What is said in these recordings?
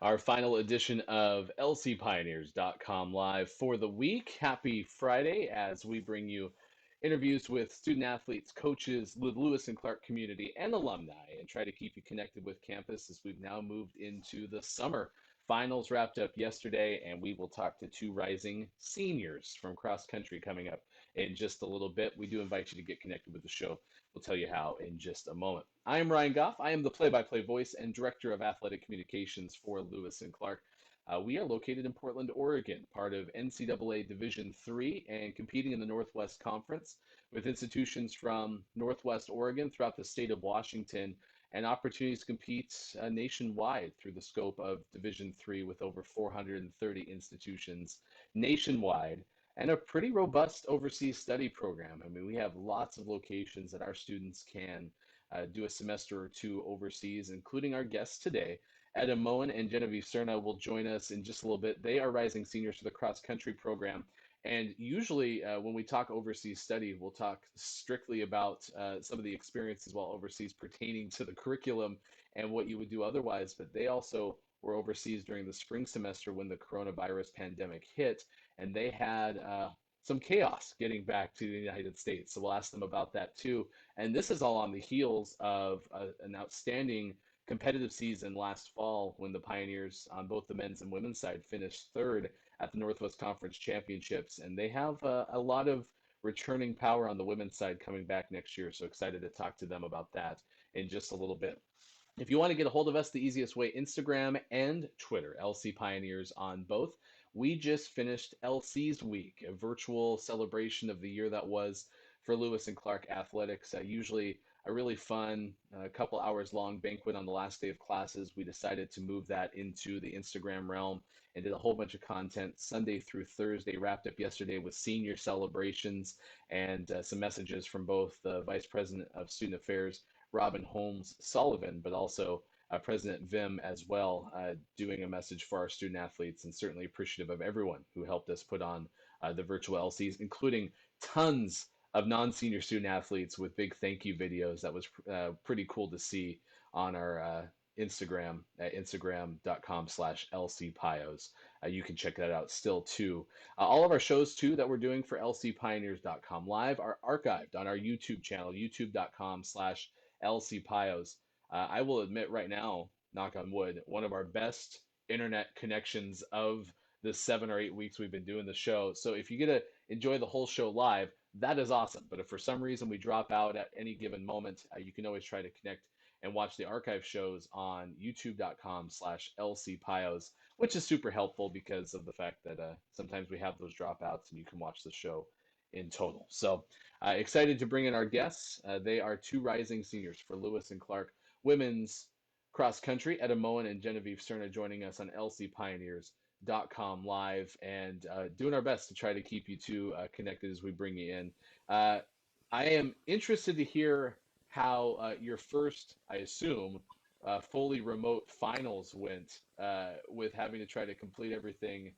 Our final edition of lcpioneers.com live for the week. Happy Friday as we bring you interviews with student athletes, coaches, the Lewis and Clark community, and alumni, and try to keep you connected with campus as we've now moved into the summer. Finals wrapped up yesterday, and we will talk to two rising seniors from cross country coming up in just a little bit. We do invite you to get connected with the show. We'll tell you how in just a moment. I am Ryan Goff. I am the play-by-play voice and director of athletic communications for Lewis and Clark. We are located in Portland, Oregon, part of NCAA Division III and competing in the Northwest Conference with institutions from Northwest Oregon throughout the state of Washington and opportunities to compete nationwide through the scope of Division III with over 430 institutions nationwide and a pretty robust overseas study program. I mean, we have lots of locations that our students can do a semester or two overseas, including our guests today. Etta Moen and Genevieve Serna will join us in just a little bit. They are rising seniors for the cross country program. And usually, when we talk overseas study, we'll talk strictly about some of the experiences while overseas pertaining to the curriculum and what you would do otherwise. But they also were overseas during the spring semester when the coronavirus pandemic hit, and they had some chaos getting back to the United States. So we'll ask them about that too. And this is all on the heels of an outstanding competitive season last fall when the Pioneers on both the men's and women's side finished third at the Northwest Conference Championships. And they have a lot of returning power on the women's side coming back next year. So excited to talk to them about that in just a little bit. If you want to get a hold of us, the easiest way, Instagram and Twitter, LC Pioneers on both. We just finished LC's week, a virtual celebration of the year that was for Lewis and Clark athletics. Usually a really fun, couple hours long banquet on the last day of classes. We decided to move that into the Instagram realm and did a whole bunch of content Sunday through Thursday, wrapped up yesterday with senior celebrations and some messages from both the Vice President of Student Affairs, Robin Holmes Sullivan, but also President Vim as well, doing a message for our student athletes, and certainly appreciative of everyone who helped us put on the virtual LCs, including tons of non-senior student athletes with big thank you videos. That was pretty cool to see on our Instagram at instagram.com/lcpios. You can check that out still too. All of our shows too that we're doing for lcpioneers.com live are archived on our YouTube channel, youtube.com/lcpios. I will admit right now, knock on wood, one of our best internet connections of the 7 or 8 weeks we've been doing the show. So if you get to enjoy the whole show live, that is awesome. But if for some reason we drop out at any given moment, you can always try to connect and watch the archive shows on youtube.com/lcpios, which is super helpful because of the fact that sometimes we have those dropouts and you can watch the show in total. So excited to bring in our guests. They are two rising seniors for Lewis and Clark women's cross country. Etta Moen and Genevieve Serna joining us on lcpioneers.com live and doing our best to try to keep you two connected as we bring you in. I am interested to hear how your first, I assume, fully remote finals went with having to try to complete everything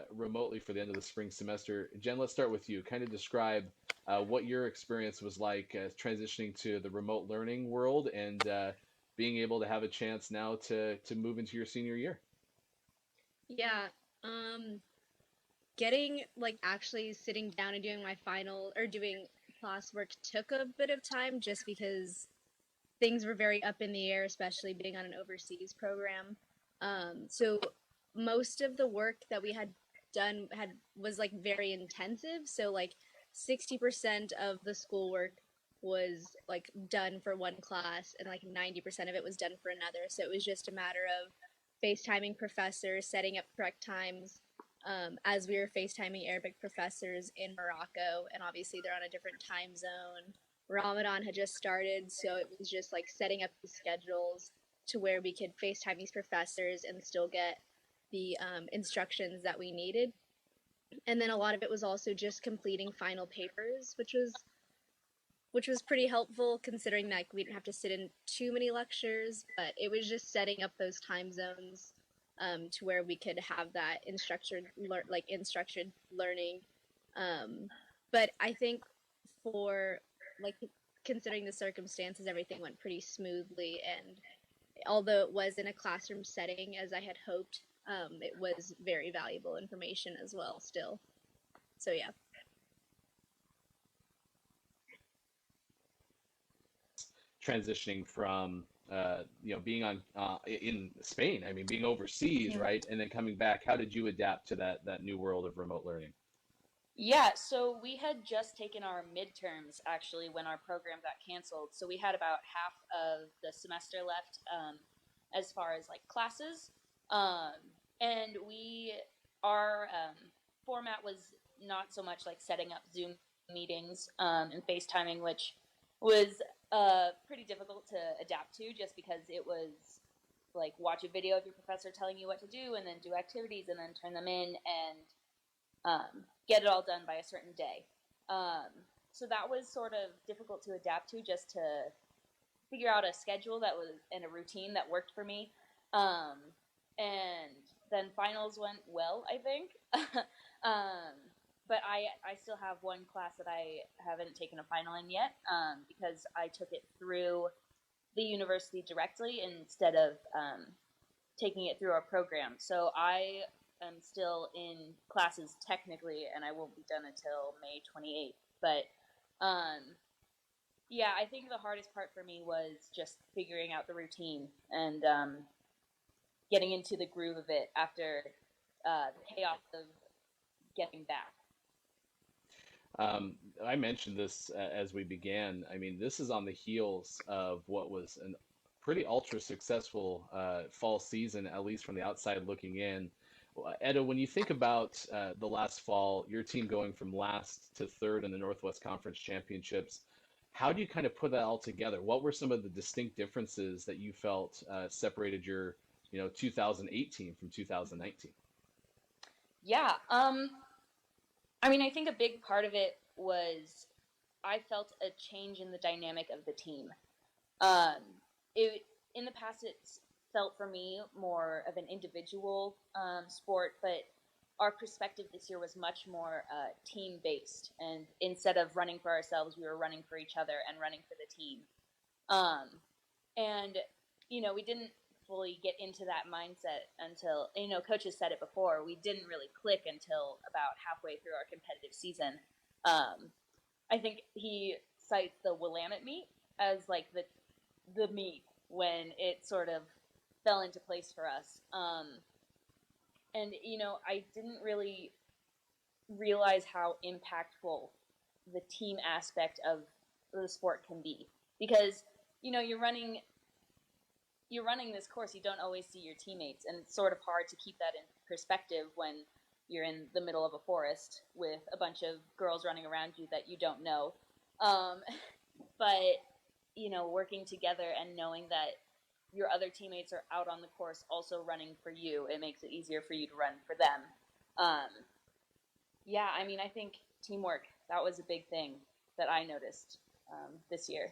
remotely for the end of the spring semester. Jen, let's start with you. Kind of describe what your experience was like transitioning to the remote learning world and being able to have a chance now to move into your senior year. Yeah, um, getting like actually sitting down and doing my final or doing classwork took a bit of time just because things were very up in the air, especially being on an overseas program. So most of the work that we had done had was like very intensive. So like 60% of the schoolwork was like done for one class and like 90% of it was done for another. So it was just a matter of FaceTiming professors, setting up correct times. As we were FaceTiming Arabic professors in Morocco, and obviously they're on a different time zone. Ramadan had just started, so it was just like setting up these schedules to where we could FaceTime these professors and still get the instructions that we needed. And then a lot of it was also just completing final papers, which was pretty helpful considering that we didn't have to sit in too many lectures, but it was just setting up those time zones to where we could have that instructed learning. But I think for like considering the circumstances, everything went pretty smoothly, and although it was in a classroom setting as I had hoped, it was very valuable information as well still. So yeah. Transitioning from being on in Spain, I mean being overseas, Mhm. right, and then coming back, how did you adapt to that new world of remote learning? Yeah, so we had just taken our midterms actually when our program got canceled. So we had about half of the semester left, as far as like classes. Um, and our format was not so much like setting up Zoom meetings and FaceTiming, which was pretty difficult to adapt to just because it was like watch a video of your professor telling you what to do and then do activities and then turn them in and get it all done by a certain day. Um, so that was sort of difficult to adapt to, just to figure out a schedule that was and a routine that worked for me. Um, and then finals went well, I think. um, but I still have one class that I haven't taken a final in yet, because I took it through the university directly instead of taking it through our program. So I am still in classes technically, and I won't be done until May 28th. But yeah, I think the hardest part for me was just figuring out the routine and getting into the groove of it after the chaos of getting back. Um, I mentioned this as we began. I mean, this is on the heels of what was a pretty ultra successful fall season, at least from the outside looking in. Etta, when you think about the last fall, your team going from last to third in the Northwest Conference Championships, how do you kind of put that all together? What were some of the distinct differences that you felt separated your, 2018 from 2019? Yeah, I mean, I think a big part of it was I felt a change in the dynamic of the team. Um, it in the past it's felt for me more of an individual sport, but our perspective this year was much more team based, and instead of running for ourselves, we were running for each other and running for the team. Um, and we didn't fully get into that mindset until coaches said it before. We didn't really click until about halfway through our competitive season. Um, I think he cites the Willamette meet as like the meet when it sort of fell into place for us. And I didn't really realize how impactful the team aspect of the sport can be, because you're running this course, you don't always see your teammates, and it's sort of hard to keep that in perspective when you're in the middle of a forest with a bunch of girls running around you that you don't know. Um, but working together and knowing that your other teammates are out on the course also running for you, it makes it easier for you to run for them. Um, yeah, I mean, I think teamwork, that was a big thing that I noticed this year.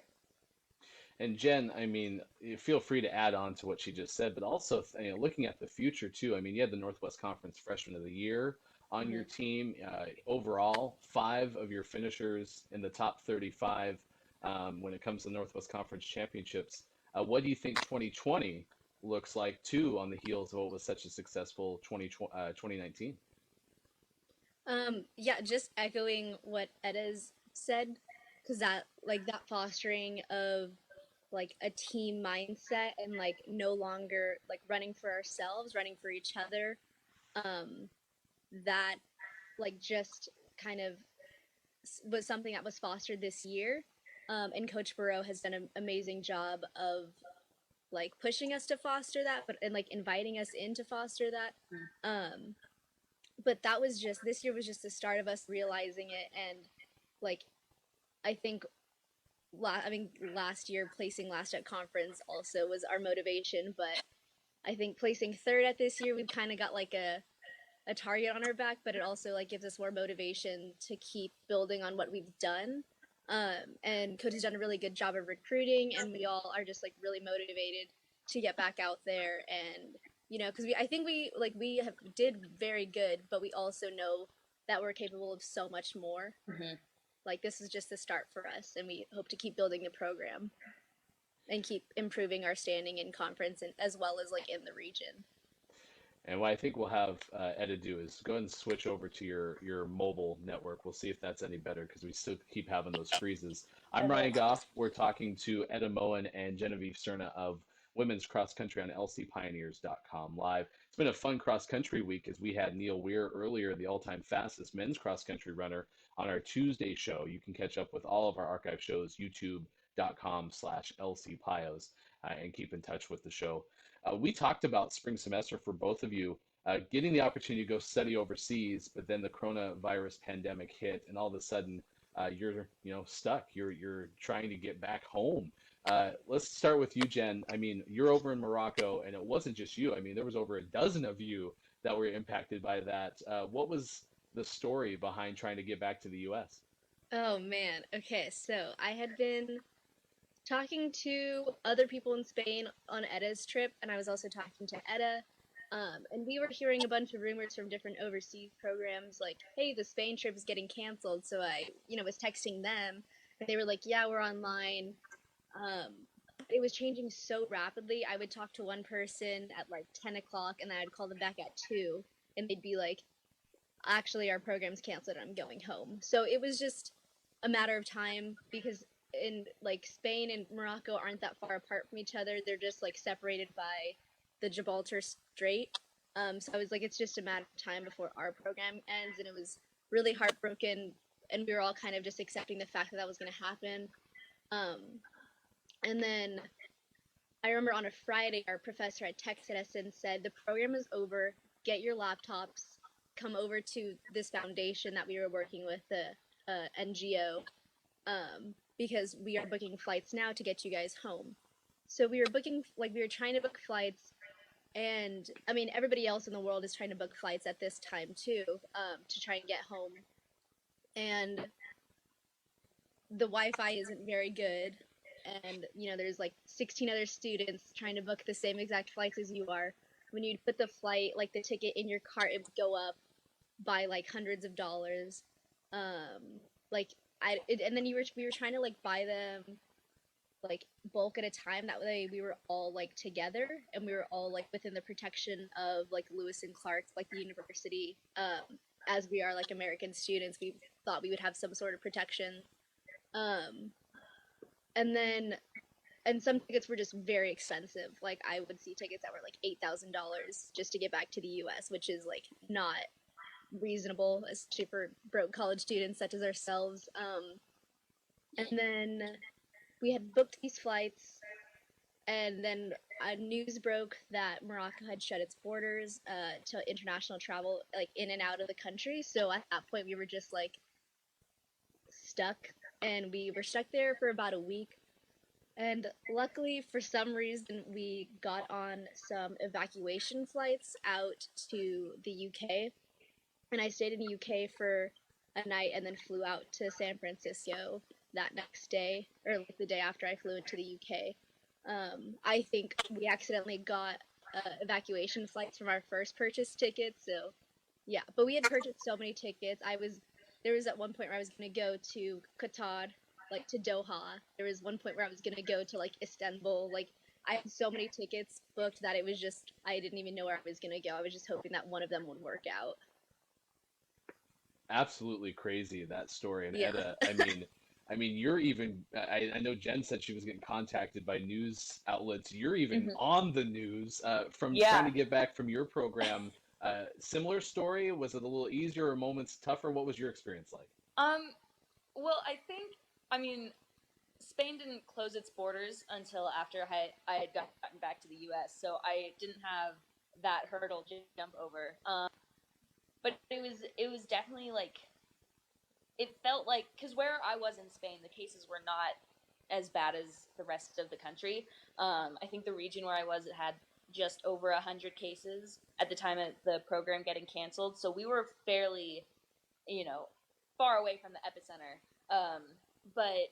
And Jen, I mean, feel free to add on to what she just said, but also looking at the future too. I mean, you had the Northwest Conference Freshman of the Year on your Mm-hmm. team. Overall, five of your finishers in the top 35 when it comes to Northwest Conference championships. What do you think 2020 looks like too on the heels of what was such a successful 2019? Yeah, just echoing what Edda's said, because that fostering of like a team mindset and like no longer like running for ourselves, running for each other, um, that like just kind of was something that was fostered this year. And Coach Burrow has done an amazing job of like pushing us to foster that, but and like inviting us in to foster that. Um, but that was just this year was just the start of us realizing it, and like I think I mean last year placing last at conference also was our motivation, but I think placing third at this year we've kind of got like a target on our back, but it also like gives us more motivation to keep building on what we've done. And coach has done a really good job of recruiting, and we all are just like really motivated to get back out there. And because I think we have did very good, but we also know that we're capable of so much more. Mm-hmm. Like this is just the start for us, and we hope to keep building the program. and keep improving our standing in conference and as well as like in the region. And what I think we'll have Etta do is go ahead and switch over to your mobile network. We'll see if that's any better because we still keep having those freezes. I'm Okay. Ryan Goff. We're talking to Etta Moen and Genevieve Serna of women's cross country on lcpioneers.com live. It's been a fun cross country week as we had Neil Weir earlier, the all-time fastest men's cross country runner, on our Tuesday show. You can catch up with all of our archive shows, youtube.com/lcpios, and keep in touch with the show. We talked about spring semester for both of you, getting the opportunity to go study overseas, but then the coronavirus pandemic hit, and all of a sudden you're stuck. You're trying to get back home. Let's start with you, Jen. I mean, you're over in Morocco, and it wasn't just you. I mean, there was over a dozen of you that were impacted by that. What was the story behind trying to get back to the U.S.? Oh man. Okay, so I had been talking to other people in Spain on Etta's trip, and I was also talking to Etta. And we were hearing a bunch of rumors from different overseas programs, like, hey, the Spain trip is getting canceled. So I, was texting them, and they were like, yeah, we're online. It was changing so rapidly. I would talk to one person at like 10 o'clock, and then I'd call them back at 2, and they'd be like, actually, our program's canceled, and I'm going home. So it was just a matter of time because in like Spain and Morocco aren't that far apart from each other. They're just like separated by the Gibraltar Strait. So I was like, it's just a matter of time before our program ends, and it was really heartbroken. And we were all kind of just accepting the fact that that was going to happen. And then I remember on a Friday, our professor had texted us and said, the program is over. Get your laptops. Come over to this foundation that we were working with, the NGO, because we are booking flights now to get you guys home. So we were trying to book flights, and I mean, everybody else in the world is trying to book flights at this time too, to try and get home. And the Wi-Fi isn't very good, and there's like 16 other students trying to book the same exact flights as you are. When you put the flight, like the ticket in your cart, it would go up by like hundreds of dollars. And then we were trying to like buy them like bulk at a time. That way we were all like together, and we were all like within the protection of like Lewis and Clark, like the university. As we are like American students, we thought we would have some sort of protection. And some tickets were just very expensive. Like I would see tickets that were like $8,000 just to get back to the U.S., which is like not reasonable, especially for broke college students such as ourselves. And then we had booked these flights, and then news broke that Morocco had shut its borders to international travel, like in and out of the country. So at that point, we were just like stuck, and we were stuck there for about a week. And luckily, for some reason, we got on some evacuation flights out to the UK. And I stayed in the UK for a night and then flew out to San Francisco that next day, or like the day after I flew into the UK. I think we accidentally got evacuation flights from our first purchase ticket. So yeah, but we had purchased so many tickets. There was at one point where I was going to go to Qatar, like to Doha. There was one point where I was going to go to like Istanbul. Like I had so many tickets booked that it was just, I didn't even know where I was going to go. I was just hoping that one of them would work out. Absolutely crazy, that story. And Yeah. Etta, I mean, you're even. I know Jen said she was getting contacted by news outlets. You're even on the news from trying to get back from your program. Similar story? Was it a little easier or moments tougher? What was your experience like? Well, I mean, Spain didn't close its borders until after I had gotten back to the U.S., so I didn't have that hurdle to jump over. But it was definitely like, it felt like, because where I was in Spain, the cases were not as bad as the rest of the country. I think the region where I was, it had just over 100 cases at the time of the program getting canceled. So we were fairly, far away from the epicenter. But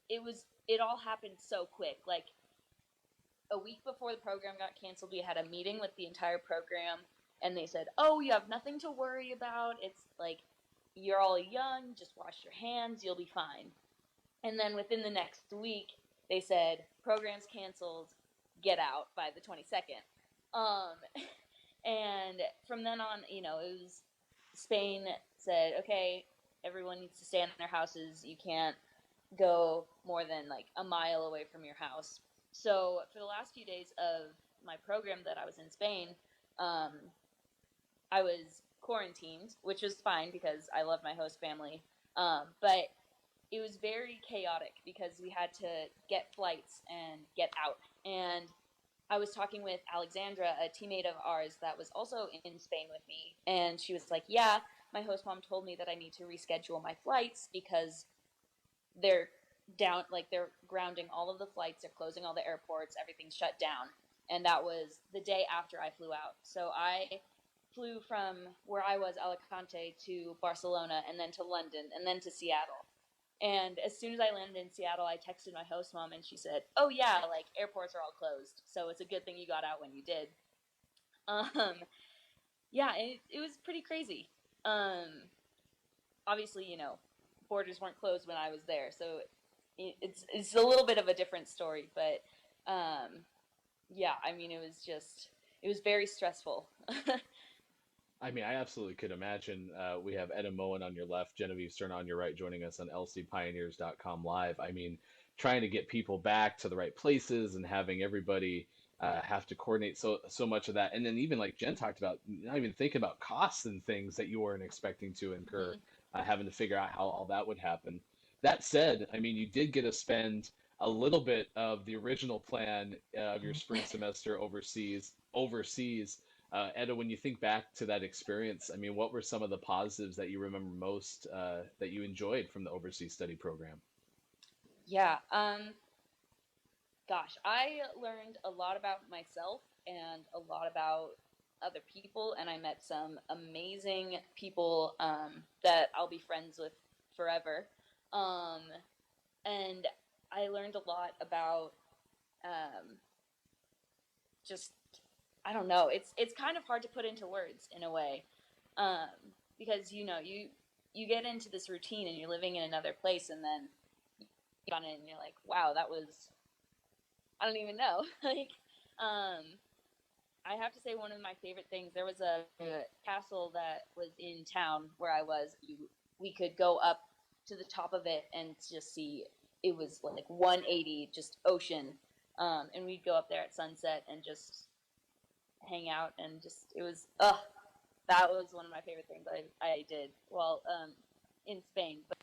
it all happened so quick. Like a week before the program got canceled, we had a meeting with the entire program, and they said, oh, you have nothing to worry about. It's like, you're all young, just wash your hands, you'll be fine. And then within the next week, they said programs canceled, get out by the 22nd. Um, and from then on, you know, it was Spain said, okay, everyone needs to stay in their houses. You can't go more than like a mile away from your house. So for the last few days of my program that I was in Spain, um, I was quarantined, which was fine because I love my host family. But it was very chaotic because we had to get flights and get out. And I was talking with Alexandra, a teammate of ours that was also in Spain with me, and she was like, "Yeah, my host mom told me that I need to reschedule my flights because they're down, like they're grounding all of the flights, they're closing all the airports, everything's shut down." And that was the day after I flew out. So I flew from where I was, Alicante, to Barcelona, and then to London, and then to Seattle. And as soon as I landed in Seattle, I texted my host mom, and she said, "Oh yeah, like airports are all closed, so it's a good thing you got out when you did." Um, yeah, it was pretty crazy. Um, Obviously, you know, borders weren't closed when I was there, so it's a little bit of a different story. But yeah, I mean, it was very stressful. I mean, I absolutely could imagine. We have Etta Moen on your left, Genevieve Serna on your right, joining us on lcpioneers.com live. I mean, trying to get people back to the right places and having everybody have to coordinate so much of that, and then even like Jen talked about, not even thinking about costs and things that you weren't expecting to incur, Mhm. having to figure out how all that would happen. That said, I mean, you did get to spend a little bit of the original plan of your spring semester overseas. Etta, when you think back to that experience, I mean, what were some of the positives that you remember most that you enjoyed from the overseas study program? Yeah. Gosh, I learned a lot about myself and a lot about other people, and I met some amazing people that I'll be friends with forever. Um, and I learned a lot about um, just I don't know. It's kind of hard to put into words in a way, um, because you know you get into this routine and you're living in another place, and then you get on it and you're like, wow, that was I don't even know. Like, um, I have to say one of my favorite things. There was a castle that was in town where I was. We could go up to the top of it and just see. It was like 180, just ocean, and we'd go up there at sunset and just hang out and just it was that was one of my favorite things I did while in Spain. But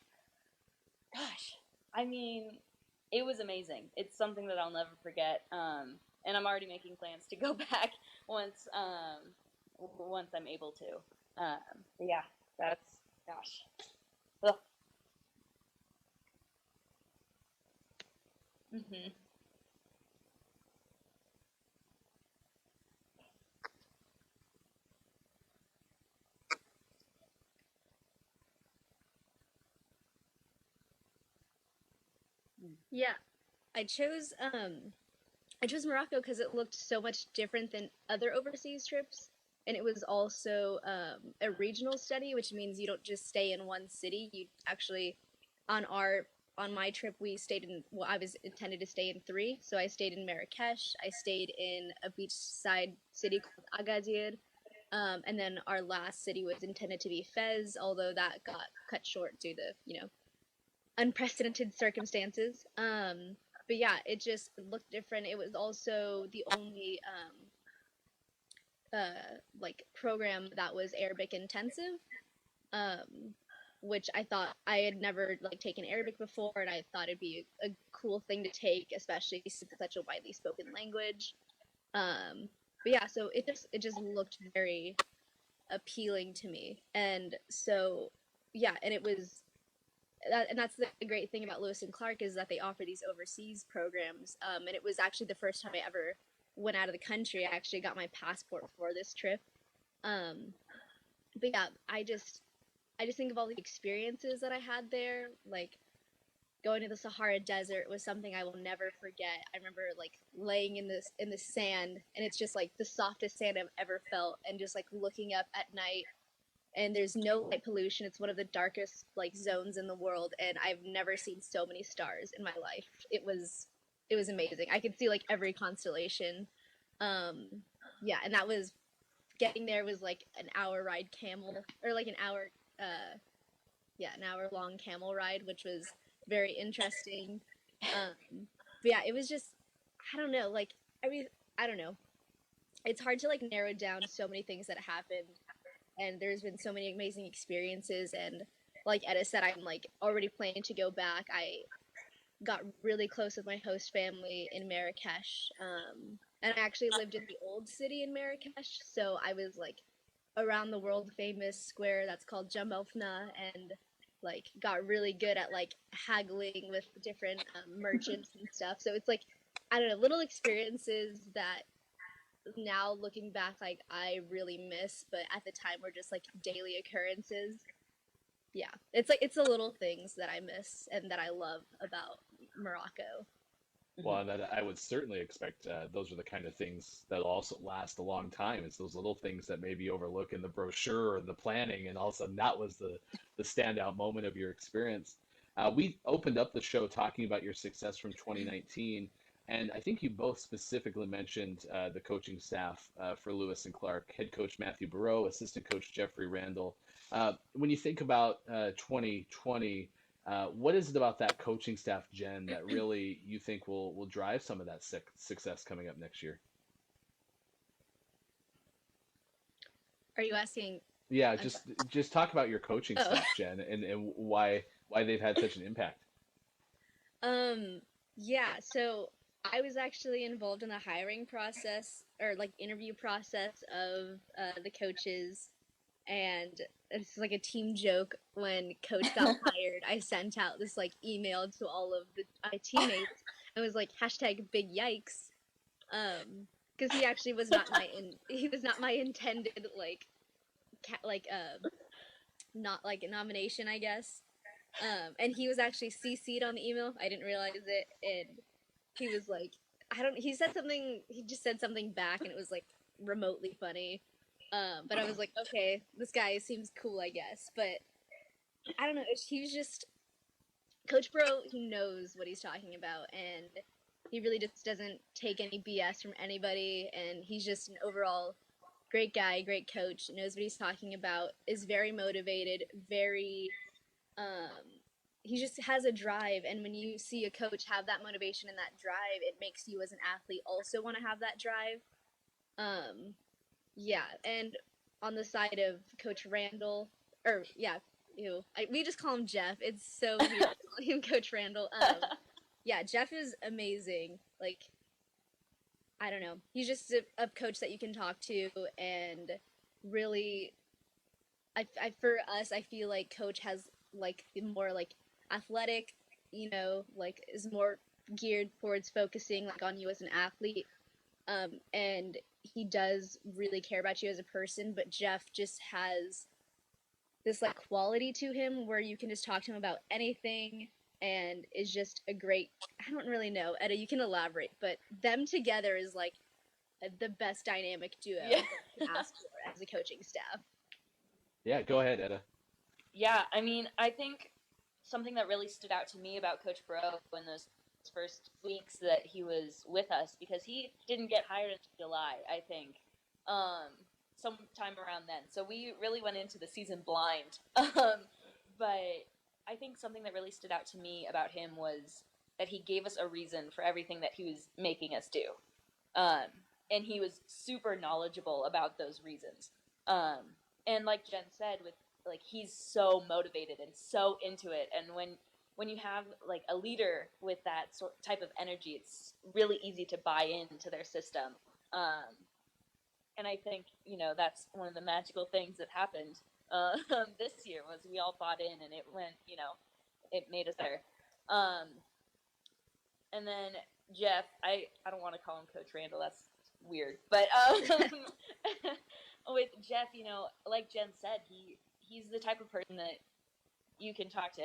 gosh, I mean, it was amazing. It's something that I'll never forget. And I'm already making plans to go back once once I'm able to. Yeah, that's gosh. Ugh. Mhm. Yeah, I chose I chose Morocco because it looked so much different than other overseas trips, and it was also a regional study, which means you don't just stay in one city. You actually, on our on my trip, we stayed in. Well, I was intended to stay in three, so I stayed in Marrakesh. I stayed in a beachside city called Agadir, and then our last city was intended to be Fez, although that got cut short due to unprecedented circumstances. But yeah, it just looked different. It was also the only like program that was Arabic intensive, um, which I thought I had never like taken Arabic before, and I thought it'd be a cool thing to take, especially since it's such a widely spoken language. Um, but yeah, so it just looked very appealing to me, and so yeah, and it was and that's the great thing about Lewis and Clark is that they offer these overseas programs. And it was actually the first time I ever went out of the country. I actually got my passport for this trip. Um, but yeah, I just think of all the experiences that I had there. Like going to the Sahara Desert was something I will never forget. I remember like laying in the sand, and it's just like the softest sand I've ever felt, and just like looking up at night, and there's no light pollution. It's one of the darkest like zones in the world, and I've never seen so many stars in my life. It was it was amazing. I could see like every constellation. Yeah, and that was getting there was like an hour ride camel or like an hour an hour long camel ride, which was very interesting. But yeah, it was just I don't know, like I mean I don't know. It's hard to like narrow down so many things that happened, and there's been so many amazing experiences. And like Etta said, I'm like already planning to go back. I got really close with my host family in Marrakesh, and I actually lived in the old city in Marrakesh, so I was like around the world famous square that's called Jamelfna, and like got really good at like haggling with different merchants and stuff. So it's like I don't know, little experiences that now looking back like I really miss, but at the time were just like daily occurrences. Yeah, it's like it's the little things that I miss and that I love about Morocco. Well, and that I would certainly expect those are the kind of things that'll also last a long time. It's those little things that maybe you overlook in the brochure or the planning, and all of a sudden that was the standout moment of your experience. We opened up the show talking about your success from 2019, and I think you both specifically mentioned the coaching staff for Lewis and Clark, head coach Matthew Burrow, assistant coach Jeffrey Randall. When you think about 2020, what is it about that coaching staff, Jen, that really you think will drive some of that success coming up next year? Are you asking? Yeah, I'm sorry. just talk about your coaching Oh, staff, Jen, and why they've had such an impact. um, yeah. So I was actually involved in the hiring process or like interview process of the coaches, and it's like a team joke. When Coach got hired, I sent out this like email to all of my teammates. It was like hashtag big yikes, because he actually was not he was not my intended like not like a nomination, I guess. And he was actually CC'd on the email. I didn't realize it, and he was like, I don't. He said something. He just said something back, and it was like remotely funny. But I was like, okay, this guy seems cool, I guess. But I don't know. He's just Coach Bro. He knows what he's talking about, and he really just doesn't take any BS from anybody. And he's just an overall great guy, great coach. Knows what he's talking about. Is very motivated. Very he just has a drive, and when you see a coach have that motivation and that drive, it makes you as an athlete also want to have that drive. um yeah, and on the side of Coach Randall, or yeah, we just call him Jeff. It's so weird calling him Coach Randall. Yeah, Jeff is amazing. Like, I don't know, he's just a coach that you can talk to, and really for us, I feel like Coach has like more like athletic, like is more geared towards focusing like on you as an athlete. And he does really care about you as a person, but Jeff just has this like quality to him where you can just talk to him about anything, and is just a great. I don't really know, Etta. You can elaborate, but them together is like the best dynamic duo Yeah. that you can ask for as a coaching staff. Yeah, go ahead, Etta. Yeah, I mean, I think something that really stood out to me about Coach Bro in those first weeks that he was with us, because he didn't get hired until July, I think, sometime around then. So we really went into the season blind. But I think something that really stood out to me about him was that he gave us a reason for everything that he was making us do. Um, and he was super knowledgeable about those reasons. And like Jen said, with like he's so motivated and so into it, and when you have like a leader with that type of energy, it's really easy to buy into their system. And I think that's one of the magical things that happened this year was we all bought in, and it went, it made us better. And then Jeff, I don't want to call him Coach Randall, that's weird, but with Jeff, like Jen said, he's the type of person that you can talk to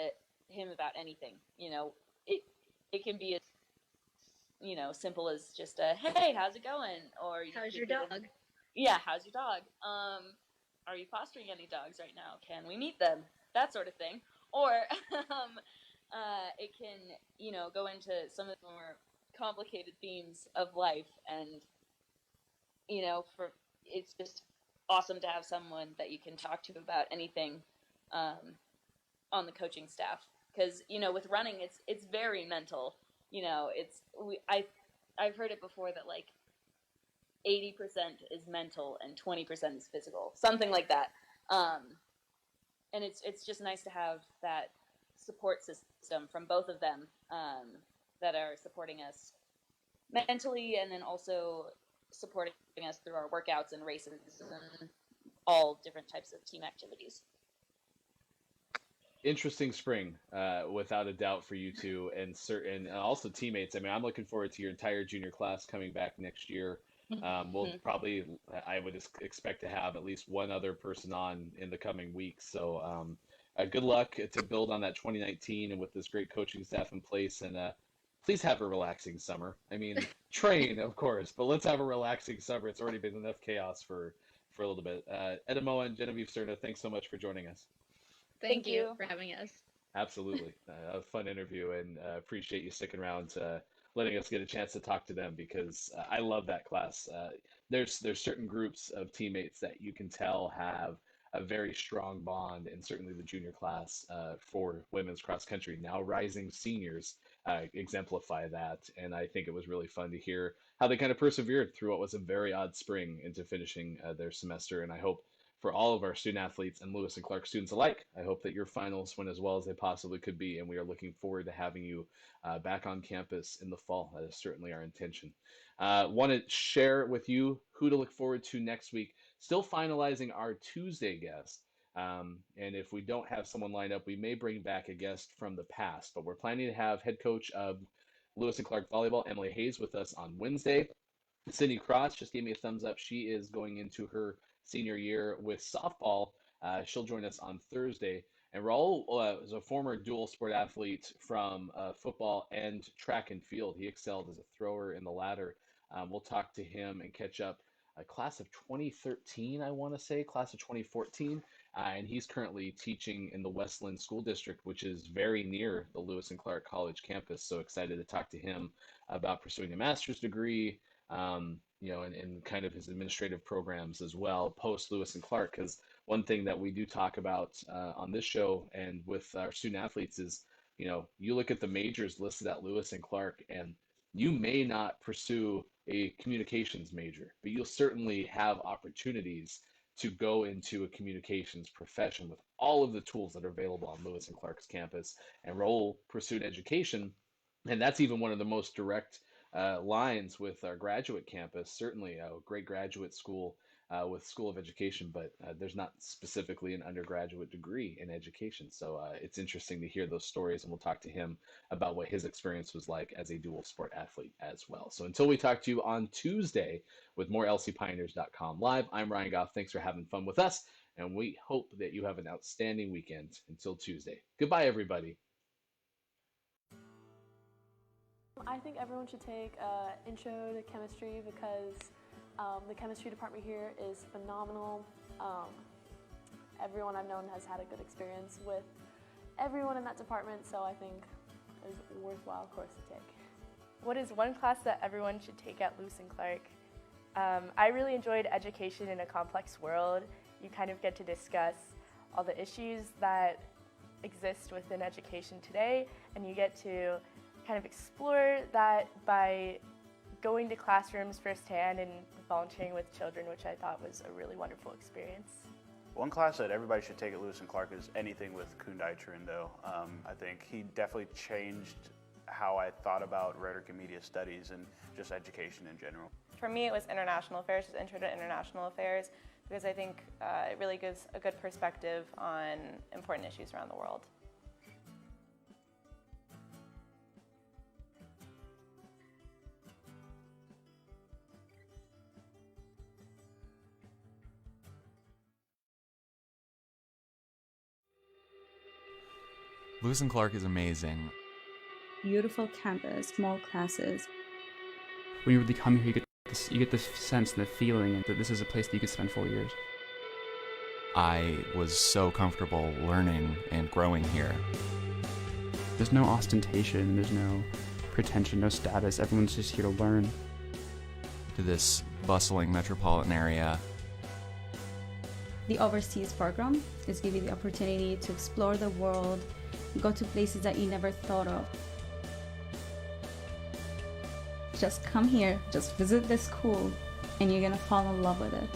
him about anything. It can be as simple as just a hey, how's it going, or How's your dog? Yeah, how's your dog? Are you fostering any dogs right now? Can we meet them? That sort of thing. Or it can go into some of the more complicated themes of life, and it's just awesome to have someone that you can talk to about anything on the coaching staff, because with running it's very mental. I've heard it before that like 80% is mental and 20% is physical, something like that. And it's just nice to have that support system from both of them, that are supporting us mentally, and then also supporting us through our workouts and races and all different types of team activities. Interesting spring, without a doubt, for you two, and also teammates. I mean, I'm looking forward to your entire junior class coming back next year. We'll probably, I would expect to have at least one other person on in the coming weeks. So good luck to build on that 2019 and with this great coaching staff in place. And please have a relaxing summer. I mean, train, of course, but let's have a relaxing summer. It's already been enough chaos for a little bit. Etta Moen, Genevieve Serna, thanks so much for joining us. Thank you for having us. Absolutely. A fun interview, and appreciate you sticking around to letting us get a chance to talk to them, because I love that class. There's certain groups of teammates that you can tell have a very strong bond, and certainly the junior class for women's cross country, now rising seniors, exemplify that. And I think it was really fun to hear how they kind of persevered through what was a very odd spring into finishing their semester. And I hope for all of our student athletes and Lewis and Clark students alike, I hope that your finals went as well as they possibly could be, and we are looking forward to having you back on campus in the fall. That is certainly our intention. Want to share with you who to look forward to next week. Still finalizing our Tuesday guest, and if we don't have someone lined up, we may bring back a guest from the past, but we're planning to have head coach of Lewis and Clark volleyball, Emily Hayes, with us on Wednesday. Sydney Cross just gave me a thumbs up. She is going into her senior year with softball. She'll join us on Thursday. And Raul is a former dual sport athlete from football and track and field. He excelled as a thrower in the latter. We'll talk to him and catch up. A class of 2013, I want to say, class of 2014. And he's currently teaching in the Westland School District, which is very near the Lewis and Clark College campus. So excited to talk to him about pursuing a master's degree, and kind of his administrative programs as well, post Lewis and Clark. Because one thing that we do talk about on this show and with our student athletes is, you look at the majors listed at Lewis and Clark, and you may not pursue a communications major, but you'll certainly have opportunities to go into a communications profession with all of the tools that are available on Lewis and Clark's campus. And Raul pursued education, and that's even one of the most direct lines with our graduate campus. Certainly a great graduate school with School of Education, but there's not specifically an undergraduate degree in education. So it's interesting to hear those stories, and we'll talk to him about what his experience was like as a dual sport athlete as well. So until we talk to you on Tuesday with more lcpioneers.com live, I'm Ryan Goff. Thanks for having fun with us, and we hope that you have an outstanding weekend until Tuesday. Goodbye, everybody. I think everyone should take intro to chemistry, because the chemistry department here is phenomenal. Everyone I've known has had a good experience with everyone in that department, so I think it's a worthwhile course to take. What is one class that everyone should take at Lewis and Clark? I really enjoyed Education in a Complex World. You kind of get to discuss all the issues that exist within education today, and you get to kind of explore that by going to classrooms firsthand and volunteering with children, which I thought was a really wonderful experience. One class that everybody should take at Lewis and Clark is anything with Kundai Trindo. I think he definitely changed how I thought about rhetoric and media studies and just education in general. For me, it was International Affairs, his Intro to International Affairs, because I think it really gives a good perspective on important issues around the world. Lewis and Clark is amazing. Beautiful campus, small classes. When you really come here, you get the sense and the feeling that this is a place that you could spend 4 years. I was so comfortable learning and growing here. There's no ostentation, there's no pretension, no status. Everyone's just here to learn. To this bustling metropolitan area. The overseas program is giving you the opportunity to explore the world, go to places that you never thought of. Just come here, just visit this school, and you're gonna fall in love with it.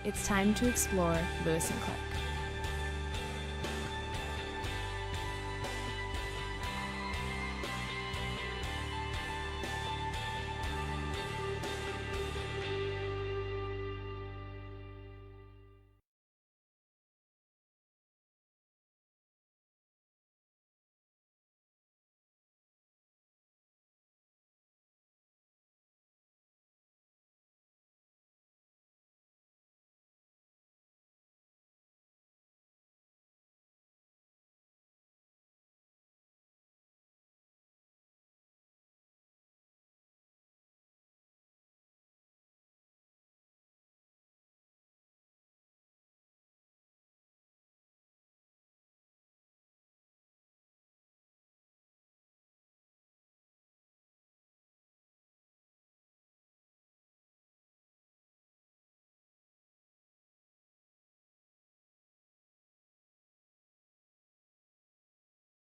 It's time to explore Lewis and Clark.